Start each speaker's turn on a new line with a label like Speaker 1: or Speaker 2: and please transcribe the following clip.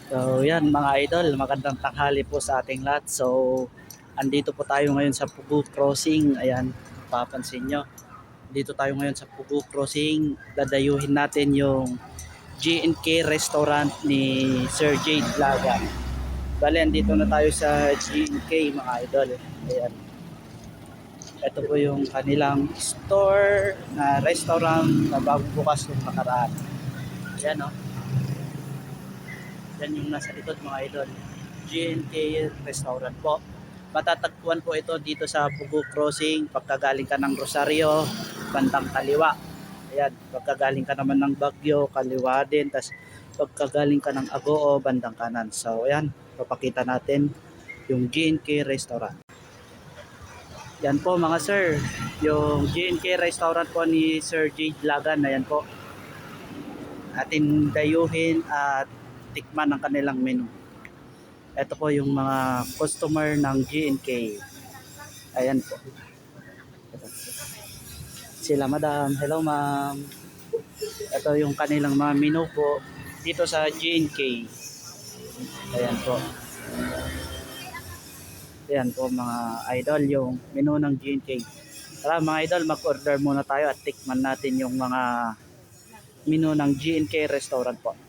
Speaker 1: So yan mga idol, magandang tanghali po sa ating lahat. So andito po tayo ngayon sa Pugu Crossing. Ayan, papansin nyo. Dito tayo ngayon sa Pugu Crossing. Dadayuhin natin yung G&K restaurant ni Sir Jade Laga. Bale, andito na tayo sa G&K mga idol. Ayan. Ito po yung kanilang store na restaurant na bagong bukas yung nakaraan. Ayan o. Yan yung nasa likod mga idol. G&K Restaurant po. Matatagpuan po ito dito sa Pugu Crossing. Pagkagaling ka ng Rosario, bandang kaliwa. Ayan, pagkagaling ka naman ng Baguio, kaliwa din. Tapos pagkagaling ka ng Agoo, bandang kanan. So ayan, papakita natin yung G&K Restaurant. Yan po mga sir, yung G&K Restaurant po ni Sir Jade Lagan. Ayan po, atin dayuhin at tikman ang kanilang menu. Ito po yung mga customer ng G&K. Ayan po. Ito. Sila madam. Hello ma'am. Ito yung kanilang mga menu po dito sa G&K. Ayan po. Ayan po mga idol yung menu ng G&K. Tara mga idol, mag-order muna tayo at tikman natin yung mga menu ng G&K restaurant po.